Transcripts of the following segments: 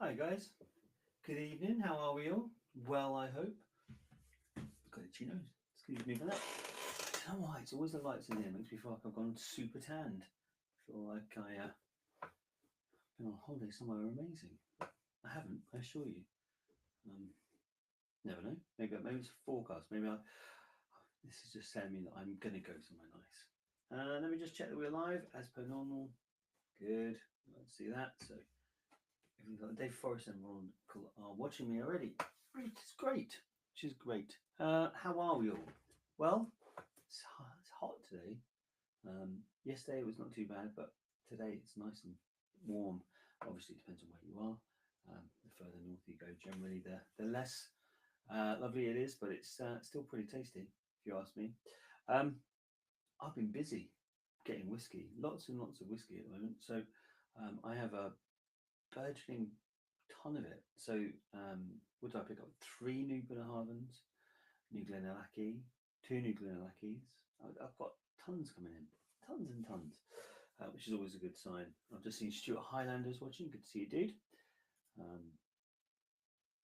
Hi guys, good evening. How are we all? Well, I hope. Got itchy nose. Excuse me for that. I don't know why it's always the lights in here makes me feel like I've gone super tanned. I feel like been on holiday somewhere amazing. I haven't, I assure you. Um, Never know. Maybe it's a forecast. This is just telling me that I'm gonna go somewhere nice. Let me just check that we're live as per normal. Good. Let's see that. So if we've got Dave Forrest and Ron are watching me already. It's great. Which is great. How are we all? Well, it's hot today. Yesterday it was not too bad, but today it's nice and warm. Obviously, it depends on where you are. The further north you go, generally, the less lovely it is, but it's still pretty tasty, if you ask me. Um, I've been busy getting whiskey, lots and lots of whiskey at the moment. So I have a burgeoning ton of it. So what did I pick up? Three new Bunnahabhans, new Glenallachie, two new Glenallachies. I've got tons coming in, tons and tons, which is always a good sign. I've just seen Stuart Highlanders watching. Good to see you, dude. Um,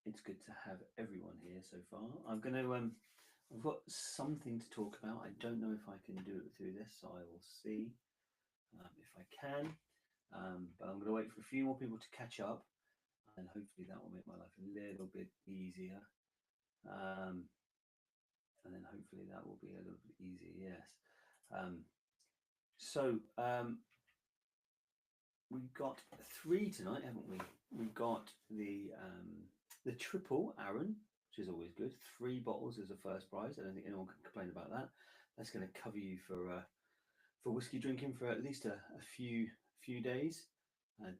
it's good to have everyone here so far. I'm going to. I've got something to talk about. I don't know if I can do it through this, so I will see if I can. But I'm going to wait for a few more people to catch up, and hopefully that will make my life a little bit easier. And then hopefully that will be a little bit easier. Yes. Um, so we've got three tonight, haven't we? We've got the triple Aaron, which is always good. 3 bottles as a first prize. I don't think anyone can complain about that. That's going to cover you for whiskey drinking for at least a few days.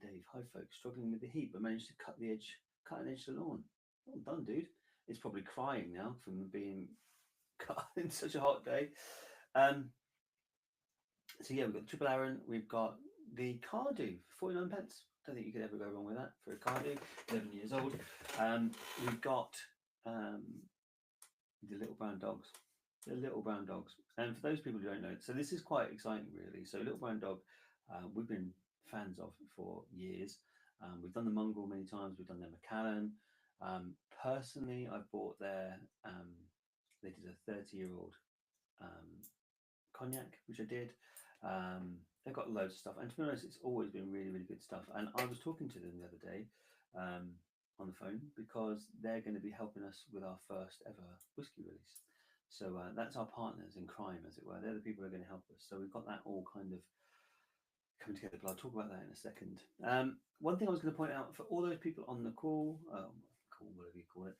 Dave, hi folks, struggling with the heat, but managed to cut an edge to the lawn. Well done, dude. It's probably crying now from being cut in such a hot day. Um, so yeah, we've got the triple Aaron. We've got the Cardew, 49 pence. Don't think you could ever go wrong with that for a Cardew, 11 years old. We've got um, the little brown dogs. The little brown dogs. And for those people who don't know, so this is quite exciting, really. So little brown dog, we've been fans of for years. We've done the mongrel many times. We've done their Macallan. Personally, I bought their. They did a 30-year-old cognac, which I did. They've got loads of stuff, and to be honest, it's always been really, really good stuff. And I was talking to them the other day on the phone because they're going to be helping us with our first ever whiskey release. So that's our partners in crime, as it were. They're the people who are going to help us. So we've got that all kind of coming together. But I'll talk about that in a second. One thing I was going to point out for all those people on the call, whatever you call it.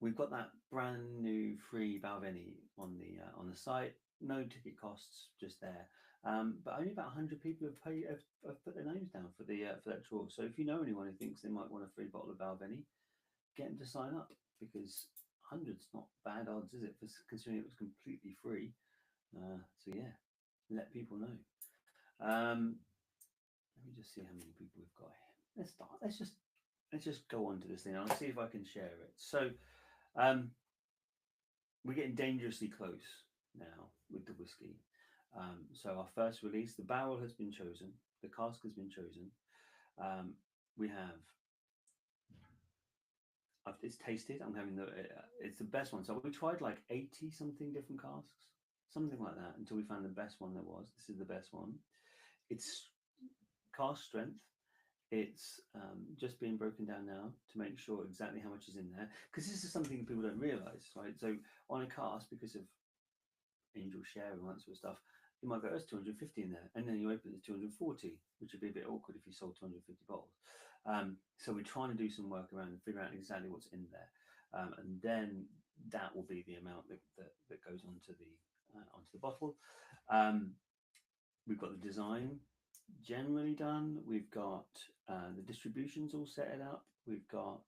We've got that brand new free Balvenie on the site. No ticket costs, just there. But only about 100 people have put their names down for that draw. So if you know anyone who thinks they might want a free bottle of Balvenie, get them to sign up, because 100's not bad odds, is it? For considering it was completely free. So yeah, let people know. Let me just see how many people we've got here. Let's start. Let's just go on to this thing. I'll see if I can share it. So. We're getting dangerously close now with the whiskey. So our first release, the barrel has been chosen, the cask has been chosen. We have, it's tasted. I'm having it's the best one. So we tried like 80 something different casks, something like that, until we found the best one there was. This is the best one. It's cask strength. It's just being broken down now to make sure exactly how much is in there, because this is something people don't realise, right? So on a cask, because of angel share and all that sort of stuff, you might go, there's 250 in there, and then you open it, 240, which would be a bit awkward if you sold 250 bottles. So we're trying to do some work around and figure out exactly what's in there, and then that will be the amount that goes onto the bottle. We've got the design generally done. We've got the distributions all set it up. We've got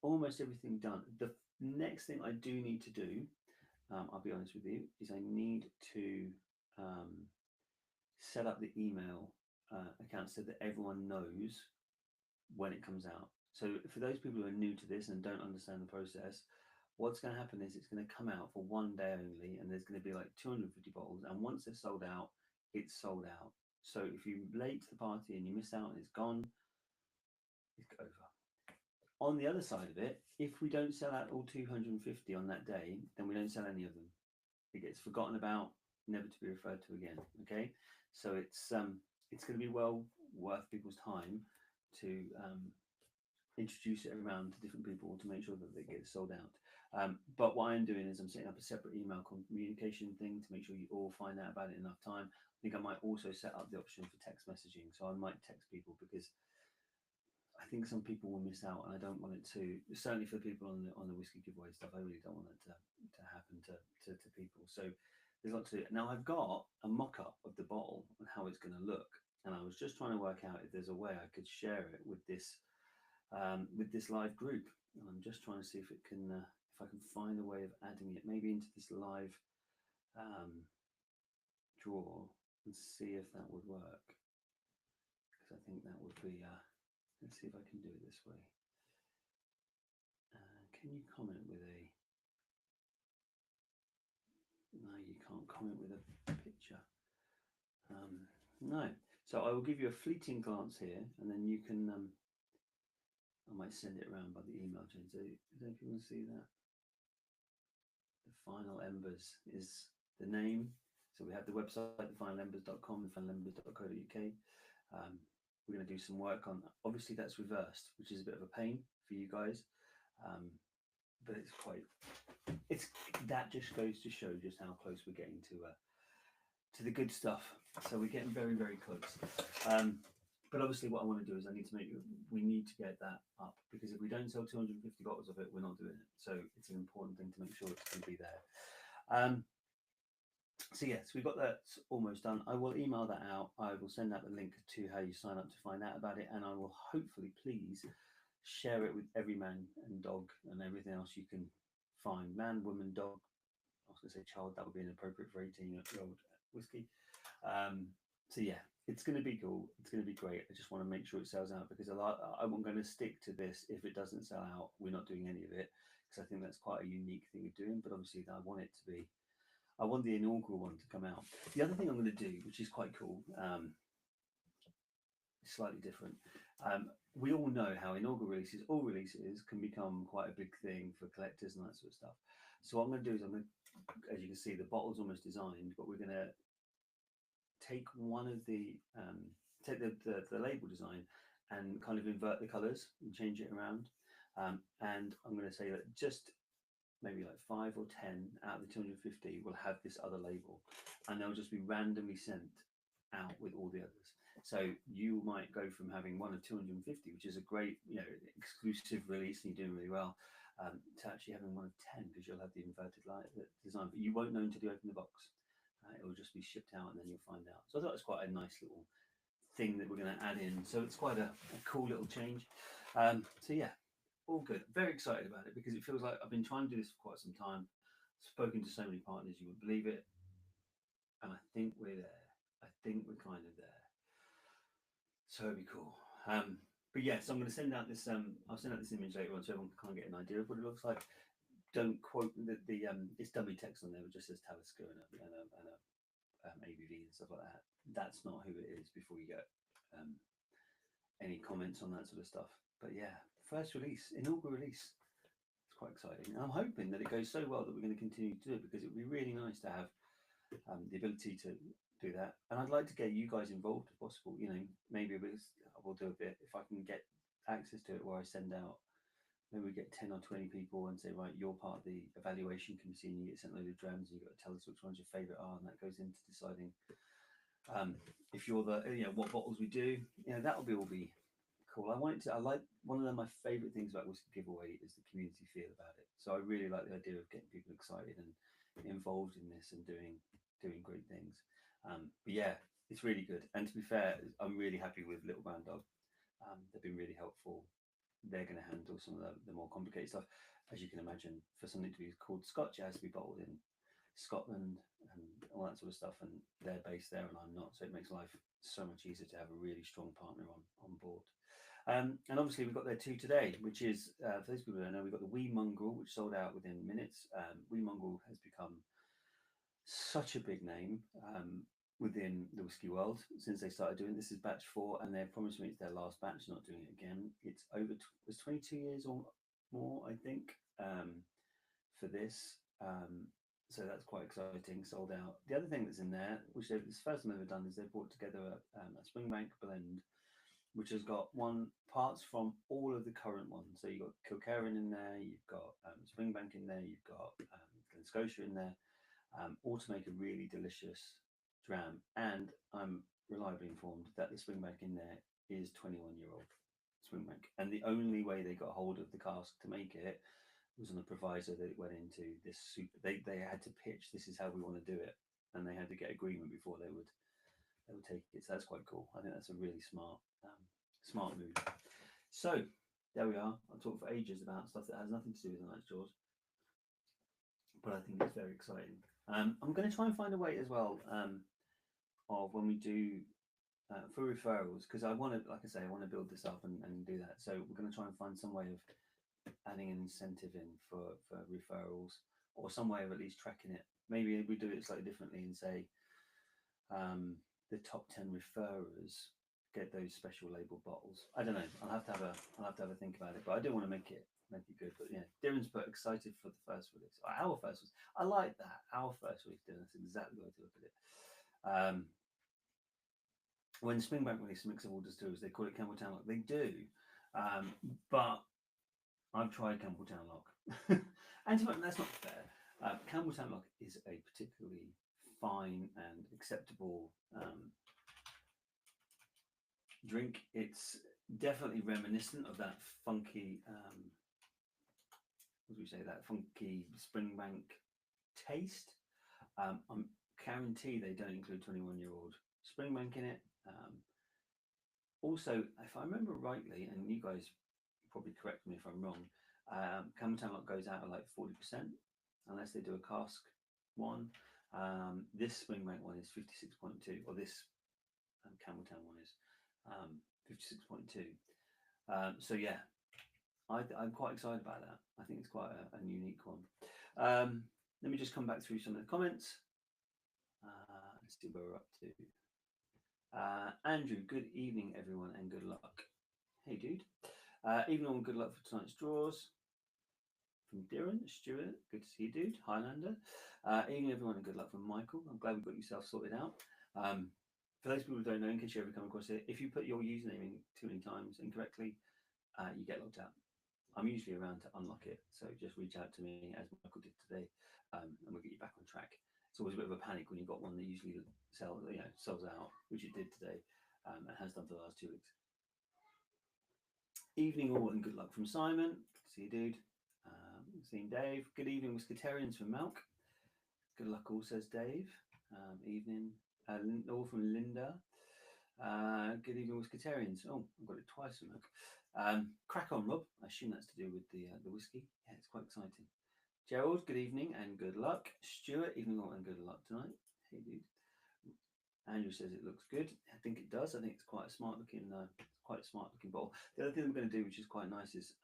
almost everything done. The next thing I do need to do, I'll be honest with you, is I need to set up the email account so that everyone knows when it comes out. So for those people who are new to this and don't understand the process, what's going to happen is it's going to come out for one day only, and there's going to be like 250 bottles, and once they're sold out, it's sold out. So if you're late to the party and you miss out and it's gone, it's over. On the other side of it, if we don't sell out all 250 on that day, then we don't sell any of them. It gets forgotten about, never to be referred to again. Okay, so it's going to be well worth people's time to introduce it around to different people to make sure that it gets sold out. But what I'm doing is I'm setting up a separate email communication thing to make sure you all find out about it in enough time. I think I might also set up the option for text messaging, so I might text people because I think some people will miss out, and I don't want it to. Certainly for people on the whiskey giveaway stuff, I really don't want it to happen to people. So there's lots to do. Now I've got a mock-up of the bottle and how it's going to look, and I was just trying to work out if there's a way I could share it with this live group. And I'm just trying to see if it can, if I can find a way of adding it maybe into this live draw and see if that would work. Because I think that would be. Let's see if I can do it this way. Can you comment with a? No, you can't comment with a picture. No. So I will give you a fleeting glance here, and then you can. I might send it around by the email chain. So I don't know if you want to see that. The Final Embers is the name. So we have the website, thefinalembers.com, thefinalembers.co.uk. We're going to do some work on. Obviously, that's reversed, which is a bit of a pain for you guys, but it's quite. It's that just goes to show just how close we're getting to the good stuff. So we're getting very, very close. But obviously, what I want to do is we need to get that up, because if we don't sell 250 bottles of it, we're not doing it. So it's an important thing to make sure it's going to be there. So yes, we've got that almost done. I will email that out. I will send out the link to how you sign up to find out about it, and I will hopefully please share it with every man and dog and everything else you can find. Man, woman, dog. I was going to say child. That would be inappropriate for 18-year-old whiskey. So yeah, it's going to be cool. It's going to be great. I just want to make sure it sells out, because I'm going to stick to this. If it doesn't sell out, we're not doing any of it, because I think that's quite a unique thing of doing. But obviously, I want it to be. I want the inaugural one to come out. The other thing I'm going to do, which is quite cool, slightly different. We all know how inaugural releases, all releases, can become quite a big thing for collectors and that sort of stuff. So what I'm going to do is as you can see, the bottle's almost designed, but we're going to take one of the take the label design and kind of invert the colours and change it around. And I'm going to say that just maybe like 5 or 10 out of the 250 will have this other label, and they'll just be randomly sent out with all the others. So you might go from having one of 250, which is a great, exclusive release and you're doing really well, to actually having one of 10, because you'll have the inverted light design, but you won't know until you open the box. It will just be shipped out, and then you'll find out. So I thought it was quite a nice little thing that we're going to add in. So it's quite a cool little change. So yeah, all good. Very excited about it, because it feels like I've been trying to do this for quite some time. Spoken to so many partners, you wouldn't believe it. And I think we're there. I think we're kind of there. So it'd be cool. But yeah, so I'm going to send out this. I'll send out this image later on, so everyone can kind of get an idea of what it looks like. Don't quote the it's dummy text on there, but just says Talisker and a ABV and stuff like that. That's not who it is. Before you get any comments on that sort of stuff. But yeah, first release, inaugural release. It's quite exciting. And I'm hoping that it goes so well that we're going to continue to do it, because it would be really nice to have the ability to do that. And I'd like to get you guys involved if possible. Maybe we'll do a bit, if I can get access to it, where I send out, maybe we get 10 or 20 people and say, right, you're part of the evaluation committee, and you get sent a load of drams, and you've got to tell us which ones your favourite are, and that goes into deciding if you're what bottles we do. That'll all be cool. I like one of my favourite things about Whiskey Giveaway is the community feel about it. So I really like the idea of getting people excited and involved in this and doing great things. But yeah, it's really good. And to be fair, I'm really happy with Little Brown Dog. They've been really helpful. They're going to handle some of the more complicated stuff. As you can imagine, for something to be called Scotch, it has to be bottled in Scotland and all that sort of stuff, and they're based there and I'm not, so it makes life so much easier to have a really strong partner on board. And obviously we've got there two today, which is, for those people who don't know, we've got the Wee Mongrel, which sold out within minutes. Wee Mongrel has become such a big name. within the whiskey world since they started doing this. Is batch 4, and they've promised me it's their last batch, not doing it again. It's it's 22 years or more, I think, for this. So that's quite exciting. Sold out. The other thing that's in there, which it's the first time they've ever done, is they've brought together a Springbank blend, which has got parts from all of the current ones. So you've got Kilkerran in there, you've got Springbank in there, you've got Glen Scotia in there, all to make a really delicious dram. And I'm reliably informed that the Springbank in there is 21-year-old Springbank. And the only way they got hold of the cask to make it was on a proviso that it went into this super. They had to pitch, this is how we want to do it, and they had to get agreement before they would take it. So that's quite cool. I think that's a really smart move. So there we are. I'll talk for ages about stuff that has nothing to do with the Night's Jaws, but I think it's very exciting. I'm going to try and find a way as well of when we do for referrals, because I want to, like I say, I want to build this up and do that. So we're going to try and find some way of adding an incentive in for referrals, or some way of at least tracking it. Maybe we do it slightly differently and say the top 10 referrers get those special label bottles. I don't know. I'll have to have a think about it, but I do want to make it good. But yeah, Darren's put excited for the first release. Our first was. I like that. Our first release, Darren. That's exactly the way to look at it. When Springbank released Mix of all distilleries, they call it Campbelltown Lock. They do, but I've tried Campbelltown Lock, and that's not fair. Campbelltown Lock is a particularly fine and acceptable drink. It's definitely reminiscent of that funky, what do we say, that funky Springbank taste. I'm guarantee they don't include 21-year-old Springbank in it. Also, if I remember rightly, and you guys probably correct me if I'm wrong, Campbelltown Lock goes out at like 40%, unless they do a cask one. This Springbank one is 56.2, or this Campbelltown one is 56.2. So yeah, I'm quite excited about that. I think it's quite a unique one. Let me just come back through some of the comments. Let's see where we're up to. Andrew, good evening, everyone, and good luck. Hey, dude. Evening all, good luck for tonight's draws. From Darren, Stuart, good to see you, dude. Highlander. Evening, everyone, and good luck from Michael. I'm glad we got yourself sorted out. For those people who don't know, in case you ever come across it, if you put your username in too many times incorrectly, you get locked out. I'm usually around to unlock it, so just reach out to me as Michael did today, and we'll get you back on track. It's always a bit of a panic when you've got one that usually sells out, which it did today, and has done for the last 2 weeks. Evening all, and good luck from Simon. Good to see you, dude. Seeing Dave. Good evening, Whisketarians from Malk. Good luck all, says Dave. Evening. All from Linda. Good evening, Whisketarians. Oh, I've got it twice from Malk. Crack on, Rob. I assume that's to do with the whiskey. Yeah, it's quite exciting. Gerald, good evening and good luck. Stuart, evening all and good luck tonight. Hey, dude. Andrew says it looks good. I think it does. I think it's quite a smart looking bottle. The other thing we're going to do, which is quite nice, is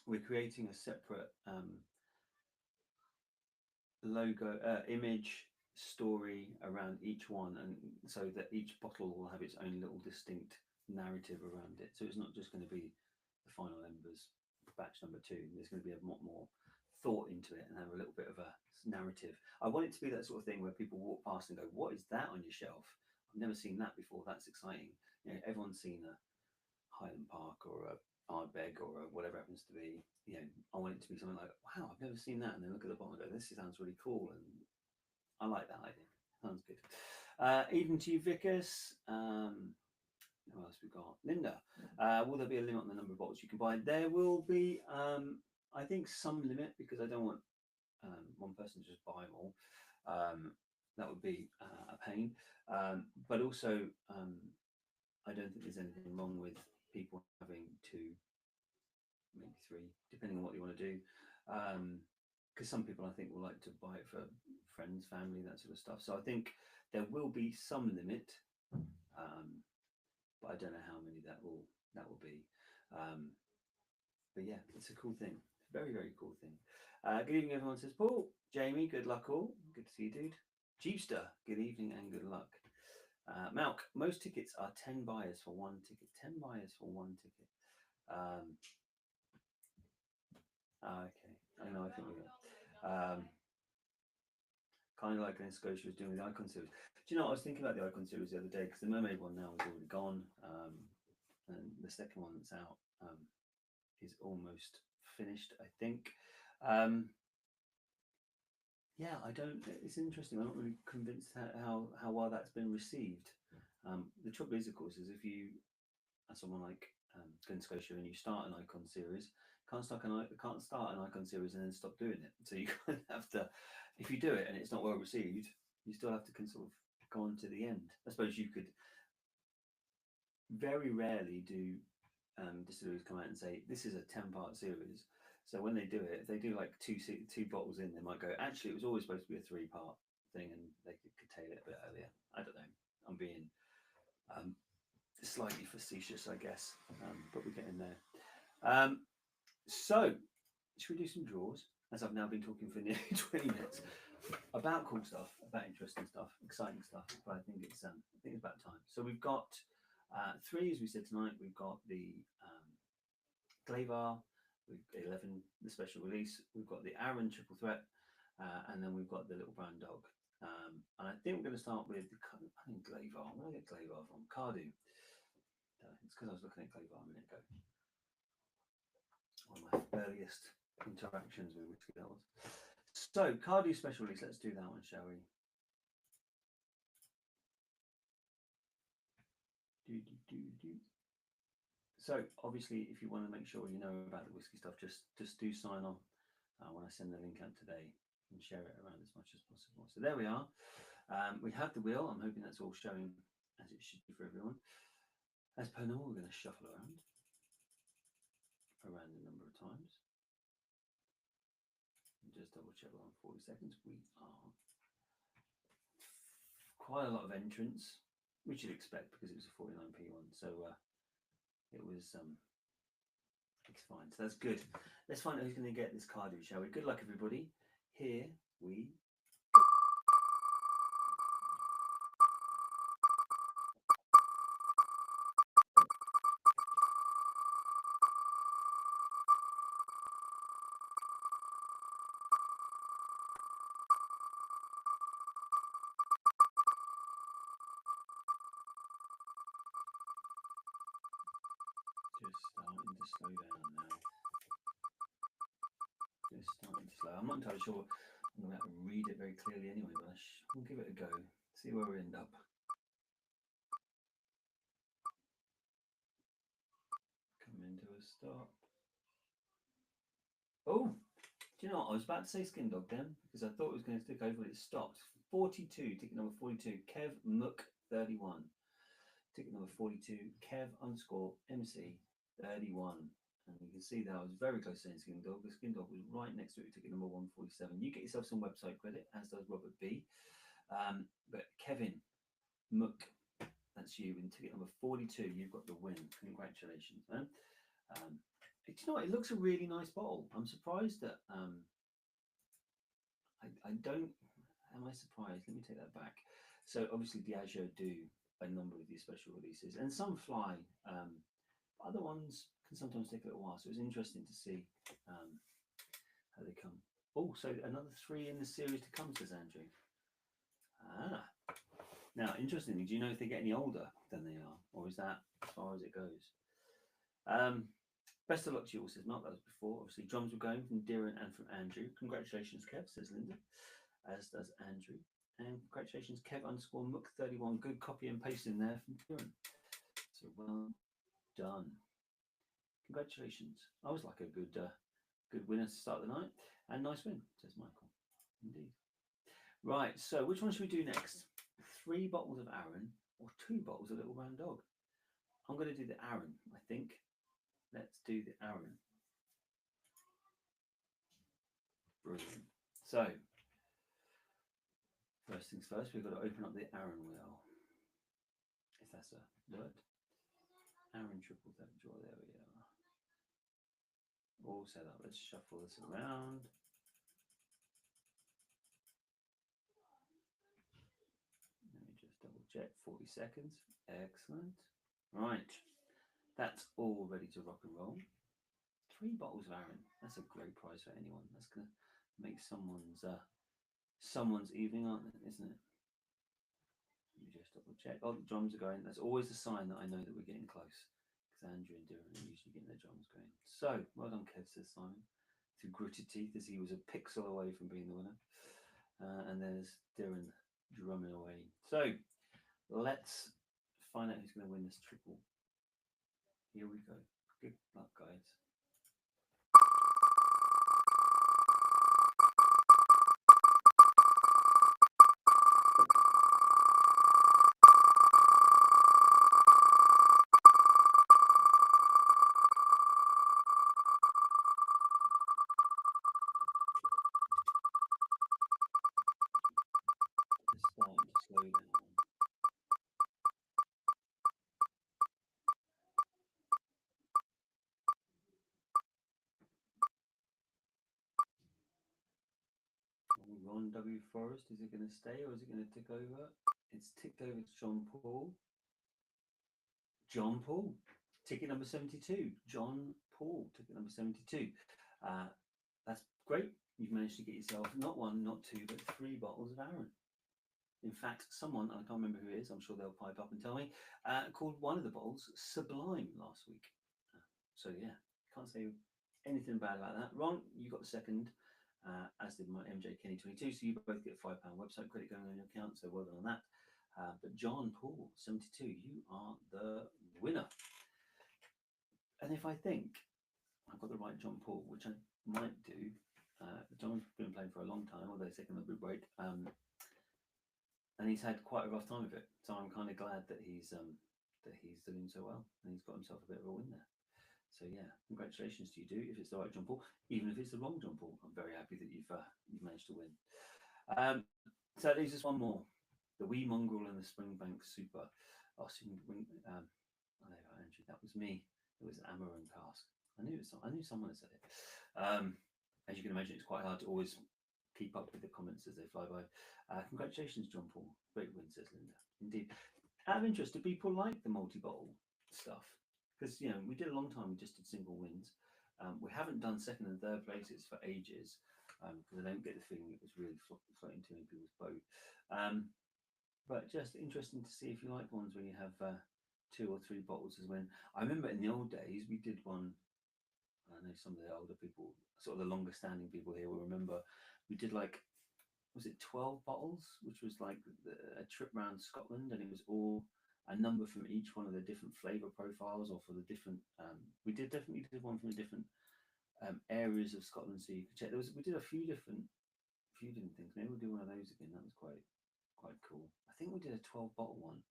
we're creating a separate logo, image, story around each one, and so that each bottle will have its own little distinct narrative around it. So it's not just going to be the final embers batch number 2. There's going to be a lot more thought into it and have a little bit of a narrative. I want it to be that sort of thing where people walk past and go, what is that on your shelf? I've never seen that before. That's exciting. You know, everyone's seen a Highland Park or a Ardbeg or whatever it happens to be. You know, I want it to be something like, wow, I've never seen that, and then look at the bottom and go, this sounds really cool, and I like that idea. Sounds good. Evening to you, Vickers. Who else we got? Linda. Will there be a limit on the number of bottles you can buy? There will be, I think, some limit, because I don't want one person to just buy them all. That would be a pain. But also, I don't think there's anything wrong with people having 2, maybe 3, depending on what you want to do. Because some people, I think, will like to buy it for friends, family, that sort of stuff. So I think there will be some limit, but I don't know how many that will be. But yeah, it's a cool thing. Very, very cool thing. Good evening, everyone, says Paul. Jamie, good luck all. Good to see you, dude. Jeepster, good evening and good luck. Malk, most tickets are 10 buyers for one ticket. 10 buyers for one ticket. Okay, I know, I think we got. Kind of like Glen Scotia was doing with the Icon series. Do you know what I was thinking about the Icon series the other day? Because the Mermaid one now is already gone, and the second one that's out is almost finished, I think. Yeah, I don't. It's interesting. I'm not really convinced how well that's been received. The trouble is, of course, is if you are someone like Glen Scotia and you start an Icon series, can't start an Icon series and then stop doing it. So you kind of have to, if you do it and it's not well received, you still have to sort of go on to the end. I suppose you could very rarely do distilleries come out and say this is a 10-part series. So when they do it, if they do like two bottles in, they might go, actually, it was always supposed to be a 3-part thing, and they could curtail it a bit earlier. I don't know. I'm being slightly facetious, I guess, but we're getting there. So, should we do some draws? As I've now been talking for nearly 20 minutes about cool stuff, about interesting stuff, exciting stuff. But I think it's about time. So we've got 3, as we said tonight. We've got the Glavar, we've 11, the special release. We've got the Arran Triple Threat, and then we've got the Little Brown Dog. And I think we're going to start with Glavar. Where did I get Glavar from? Cardew. It's because I was looking at Glavar a minute ago. One of my earliest interactions with whiskey bells. So, Cardew special release. Let's do that one, shall we? So, obviously, if you want to make sure you know about the whiskey stuff, just do sign on when I send the link out today and share it around as much as possible. So there we are. We have the wheel. I'm hoping that's all showing as it should be for everyone. As per normal, we're going to shuffle around a random number of times. And just double check we're on 40 seconds. We are quite a lot of entrants, which you'd expect because it was a 49p one. So it was it's fine. So that's good. Let's find out who's going to get this Cardew, shall we? Good luck, everybody. Here we go. Slow down now. Just starting to slow. I'm not entirely sure I'm going to have to read it very clearly anyway, but we'll give it a go. See where we end up. Come into a stop. Oh, do you know what? I was about to say Skin Dog then because I thought it was going to stick over, but it stopped. 42, ticket number 42, Kev Mook 31. Ticket number 42, Kev _MC 31. And you can see that I was very close to saying Skin Dog. The Skin Dog was right next to it, ticket number 147. You get yourself some website credit, as does Robert B. But Kevin Mook, that's you in ticket number 42. You've got the win. Congratulations, man. Do you know what? It looks a really nice bottle. I'm surprised that I don't. Am I surprised? Let me take that back. So obviously Diageo do a number of these special releases, and some fly. Other ones can sometimes take a little while. So it was interesting to see how they come. Oh, so another 3 in the series to come, says Andrew. Now, interestingly, do you know if they get any older than they are, or is that as far as it goes? Best of luck to you all, says Mark. That was before. Obviously, drums were going from Darren and from Andrew. Congratulations, Kev, says Linda, as does Andrew. And congratulations, Kev _Mook 31. Good copy and paste in there from Darren. So well done. Congratulations. I always like a good winner to start the night. And nice win, says Michael. Indeed. Right, so which one should we do next? 3 bottles of Arran or 2 bottles of Little Brown Dog? I'm going to do the Arran, I think. Let's do the Arran. Brilliant. So, first things first, we've got to open up the Arran wheel. If that's a word. Arran Triple Threat draw, there we are. All set up. Let's shuffle this around. check. 40 seconds. Excellent. Right. That's all ready to rock and roll. 3 bottles of Arran. That's a great price for anyone. That's going to make someone's evening, isn't it? Let me just double check. Oh, the drums are going. That's always a sign that I know that we're getting close. Because Andrew and Dylan are usually getting their drums going. So, well done, Kev, says Simon. Through gritted teeth as he was a pixel away from being the winner. And there's Dylan drumming away. So, let's find out who's going to win this triple. Here we go. Good luck, guys. It's starting to slow down. Ron W. Forrest, is it going to stay or is it going to tick over? It's ticked over to John Paul. John Paul, ticket number 72. John Paul, ticket number 72. That's great. You've managed to get yourself not 1, not 2, but 3 bottles of Arran. In fact, someone, I can't remember who it is, I'm sure they'll pipe up and tell me, called one of the bottles Sublime last week. So yeah, can't say anything bad about that. Ron, you got the second, as did my MJ Kenny 22. So you both get a £5 website credit going on your account. So well done on that. But John Paul 72, you are the winner. And if I think I've got the right John Paul, which I might do, John's been playing for a long time, although he's taken a bit break, and he's had quite a rough time of it. So I'm kind of glad that he's doing so well, and he's got himself a bit of a win there. So yeah, congratulations to you, do if it's the right John Paul, even if it's the wrong John Paul. I'm very happy that you've managed to win. So that leaves us one more: the Wee Mongrel and the Springbank Super. Oh, Andrew, that was me. It was an Amaran cask. I knew someone had said it. As you can imagine, it's quite hard to always keep up with the comments as they fly by. Congratulations, John Paul. Great win, says Linda. Indeed. Out of interest, do people like the multi-bottle stuff? Because, we did a long time, we just did single wins. We haven't done second and third places for ages, because I don't get the feeling it was really floating too many people's boat. But just interesting to see if you like ones where you have 2 or 3 bottles as win. I remember in the old days, we did one. I know some of the older people, sort of the longer standing people here will remember, we did was it 12 bottles, which was like a trip around Scotland, and it was all a number from each one of the different flavour profiles, or for the different, we definitely did one from the different areas of Scotland, so you could check. We did a few different things. Maybe we'll do one of those again. That was quite cool. I think we did a 12 bottle one.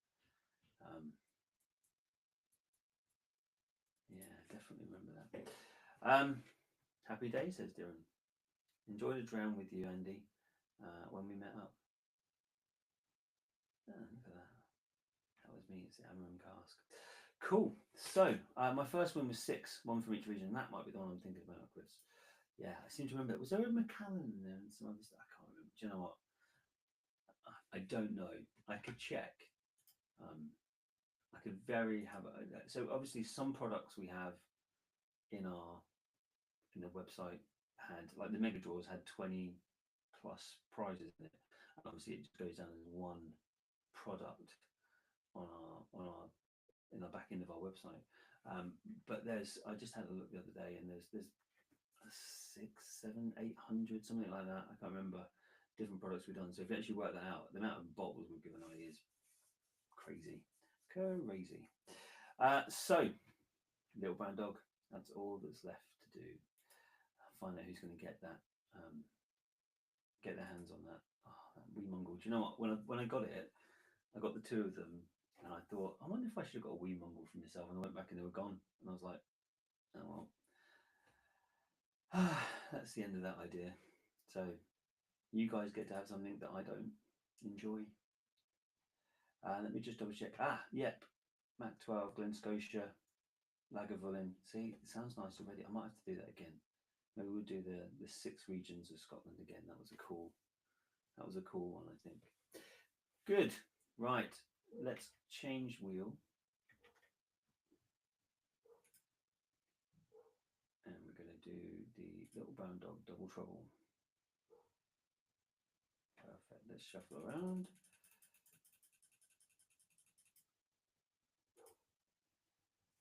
Yeah, definitely remember that. Happy day, says Darren. Enjoyed a drown with you, Andy, when we met up. Look at that. That was me. It's the Amaran cask. Cool. So my first one was 6, 1 from each region. That might be the one I'm thinking about, Chris. Yeah, I seem to remember. Was there a Macallan in there and some other stuff? I can't remember. Do you know what? I don't know. I could check. I could so obviously some products we have in the website had, like the mega draws had 20 plus prizes in it. And obviously it just goes down as one product on our in the back end of our website. But I just had a look the other day, and there's 600, 700, 800, something like that. I can't remember, different products we've done. So if you actually work that out, the amount of bottles we've given away is crazy. So Little Brown Dog, that's all that's left to do. Find out who's going to get that, get their hands on that. That Wee Mongrel. Do you know what? When I got it, I got the 2 of them, and I thought, I wonder if I should have got a Wee Mongrel for myself. And I went back and they were gone, and I was like, oh well. That's the end of that idea. So you guys get to have something that I don't enjoy. Let me just double check. Yep. Mac 12, Glen Scotia, Lagavulin. See, it sounds nice already. I might have to do that again. Maybe we'll do the 6 regions of Scotland again. That was a cool one, I think. Good. Right. let's change wheel. And we're going to do the Little Brown Dog Double Trouble. Perfect. Let's shuffle around.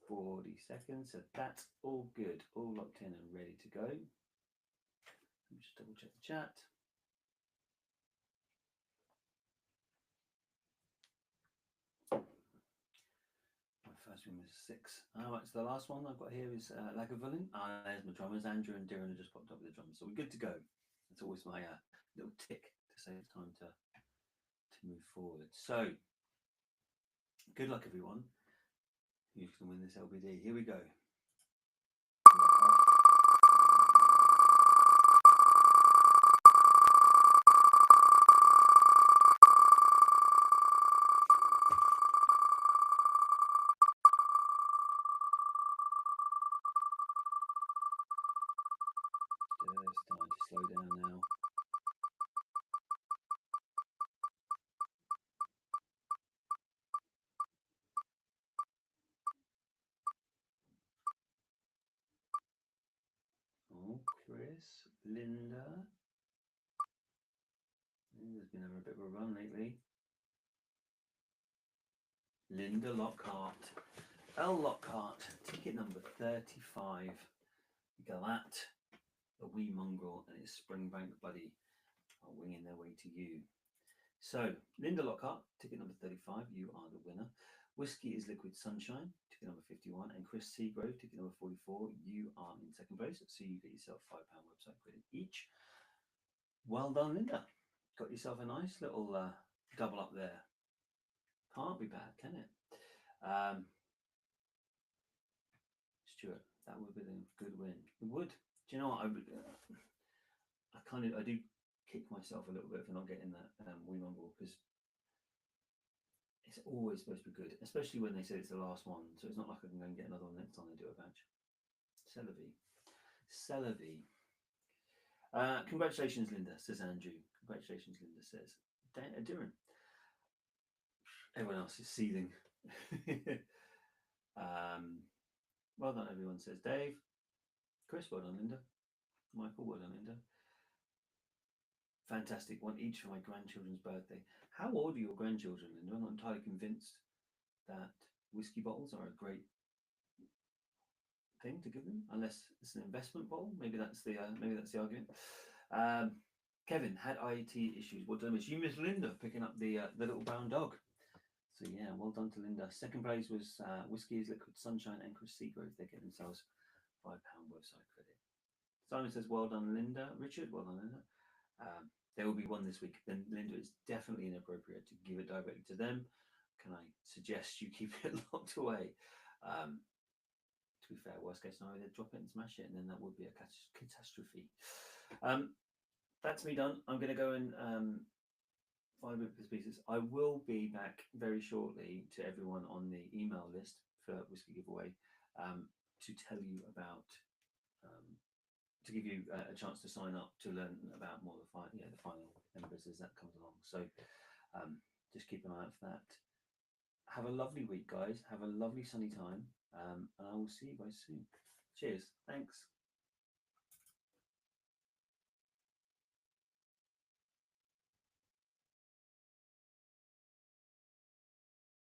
"40 seconds." So that's all good, all locked in and ready to go. Let me just double check the chat. My first one was 6. All right, so the last one I've got here is Lagavulin. There's my drummers. Andrew and Darren have just popped up with the drums, so we're good to go. It's always my little tick to say it's time to move forward. So, good luck, everyone. Who's going to win this LBD? Here we go. Just starting to slow down now. Oh, Chris, Linda. Linda's been having a bit of a run lately. Linda Lockhart. L. Lockhart, ticket number 35. Galat, the wee mongrel, and his Springbank buddy are winging their way to you. So, Linda Lockhart, ticket number 35, you are the winner. Whiskey is Liquid Sunshine, ticket number 51, and Chris Seagrove, ticket number 44, you are in second place. So you get yourself £5 website credit each. Well done, Linda. Got yourself a nice little double up there. Can't be bad, can it? Stuart, that would be a good win. It would. Do you know what? I do kick myself a little bit for not getting that wee mongrel, because it's always supposed to be good, especially when they say it's the last one. So it's not like I can go and get another one next time they do a batch. Celavi. Congratulations, Linda, says Andrew. Congratulations, Linda, says Darren. Everyone else is seething. Well done, everyone, says Dave. Chris, well done, Linda. Michael, well done, Linda. Fantastic. One each for my grandchildren's birthday. How old are your grandchildren, Linda? I'm not entirely convinced that whiskey bottles are a great thing to give them, unless it's an investment bottle. Maybe that's the argument. Kevin had IET issues. What did I miss? You missed Linda picking up the Little Brown Dog. So yeah, well done to Linda. Second place was Whiskey is Liquid Sunshine and Chris Seagrove. They get themselves £5 website credit. Simon says, well done, Linda. Richard, well done, Linda. There will be one this week. Then Linda, it's definitely inappropriate to give it directly to them. Can I suggest you keep it locked away? To be fair, worst case scenario, they'd drop it and smash it, and then that would be a catastrophe. That's me done. I'm going to go and find the pieces. I will be back very shortly to everyone on the email list for Whiskey Giveaway to tell you about, to give you a chance to sign up to learn about more of the final members as that comes along. So just keep an eye out for that. Have a lovely week, guys. Have a lovely sunny time, and I will see you guys soon. Cheers. Thanks.